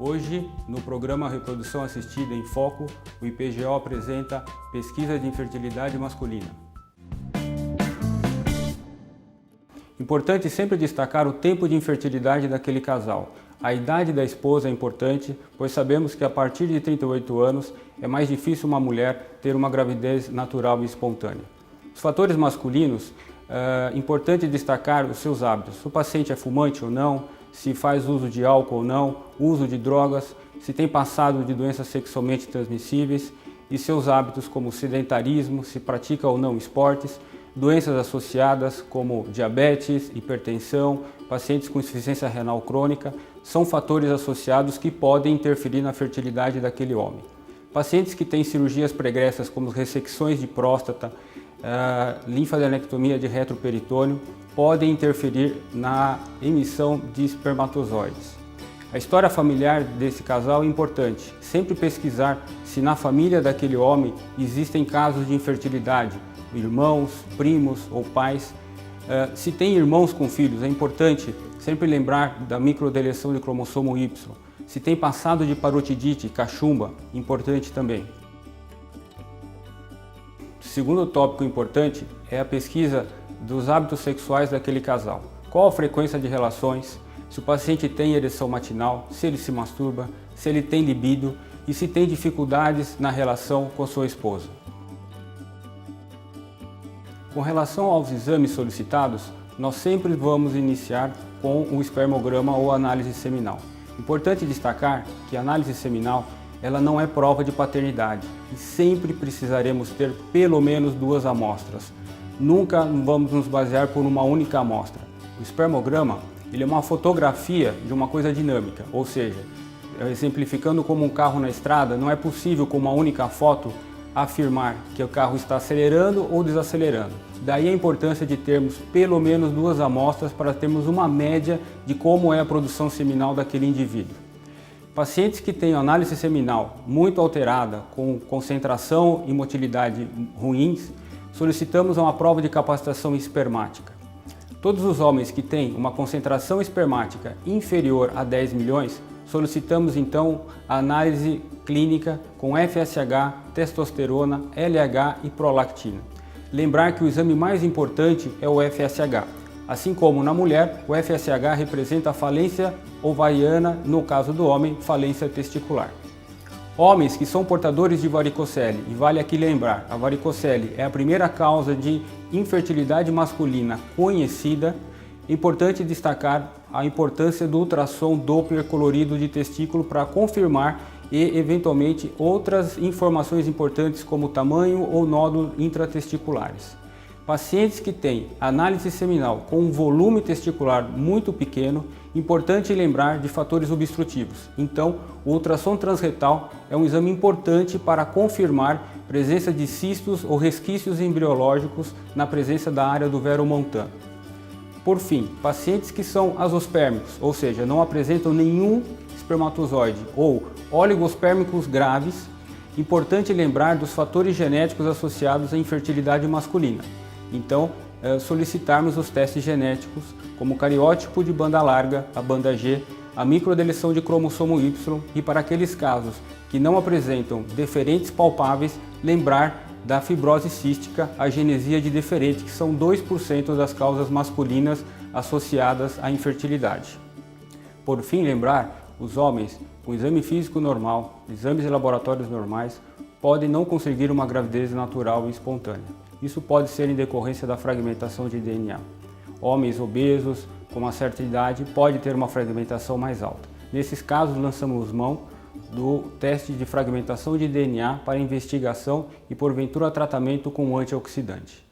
Hoje, no programa Reprodução Assistida em Foco, o IPGO apresenta Pesquisa de Infertilidade Masculina. Importante sempre destacar o tempo de infertilidade daquele casal. A idade da esposa é importante, pois sabemos que a partir de 38 anos é mais difícil uma mulher ter uma gravidez natural e espontânea. Os fatores masculinos, importante destacar os seus hábitos. Se o paciente é fumante ou não, se faz uso de álcool ou não, uso de drogas, se tem passado de doenças sexualmente transmissíveis e seus hábitos como sedentarismo, se pratica ou não esportes, doenças associadas como diabetes, hipertensão, pacientes com insuficiência renal crônica, são fatores associados que podem interferir na fertilidade daquele homem. Pacientes que têm cirurgias pregressas como ressecções de próstata, linfadenectomia de retroperitônio, podem interferir na emissão de espermatozoides. A história familiar desse casal é importante. Sempre pesquisar se na família daquele homem existem casos de infertilidade, irmãos, primos ou pais. Se tem irmãos com filhos, é importante sempre lembrar da microdeleção de cromossomo Y. Se tem passado de parotidite, cachumba, importante também. O segundo tópico importante é a pesquisa dos hábitos sexuais daquele casal. Qual a frequência de relações, se o paciente tem ereção matinal, se ele se masturba, se ele tem libido e se tem dificuldades na relação com sua esposa. Com relação aos exames solicitados, nós sempre vamos iniciar com o espermograma ou análise seminal. Importante destacar que a análise seminal ela não é prova de paternidade e sempre precisaremos ter pelo menos 2 amostras. Nunca vamos nos basear por uma única amostra. O espermograma ele é uma fotografia de uma coisa dinâmica, ou seja, exemplificando como um carro na estrada, não é possível com uma única foto afirmar que o carro está acelerando ou desacelerando. Daí a importância de termos pelo menos 2 amostras para termos uma média de como é a produção seminal daquele indivíduo. Pacientes que têm análise seminal muito alterada, com concentração e motilidade ruins, solicitamos uma prova de capacitação espermática. Todos os homens que têm uma concentração espermática inferior a 10 milhões, solicitamos então a análise clínica com FSH, testosterona, LH e prolactina. Lembrar que o exame mais importante é o FSH. Assim como na mulher, o FSH representa a falência ovariana, no caso do homem, falência testicular. Homens que são portadores de varicocele, e vale aqui lembrar, a varicocele é a primeira causa de infertilidade masculina conhecida. É importante destacar a importância do ultrassom Doppler colorido de testículo para confirmar e, eventualmente, outras informações importantes como tamanho ou nódulos intratesticulares. Pacientes que têm análise seminal com um volume testicular muito pequeno, importante lembrar de fatores obstrutivos. Então, o ultrassom transretal é um exame importante para confirmar presença de cistos ou resquícios embriológicos na presença da área do vero montano. Por fim, pacientes que são azospérmicos, ou seja, não apresentam nenhum espermatozoide ou oligospermicos graves, importante lembrar dos fatores genéticos associados à infertilidade masculina. Então, solicitarmos os testes genéticos, como o cariótipo de banda larga, a banda G, a microdeleção de cromossomo Y e para aqueles casos que não apresentam deferentes palpáveis, lembrar da fibrose cística, a genesia de deferente, que são 2% das causas masculinas associadas à infertilidade. Por fim, lembrar, os homens com exame físico normal, exames de laboratórios normais, podem não conseguir uma gravidez natural e espontânea. Isso pode ser em decorrência da fragmentação de DNA. Homens obesos, com uma certa idade, podem ter uma fragmentação mais alta. Nesses casos, lançamos mão do teste de fragmentação de DNA para investigação e, porventura, tratamento com antioxidante.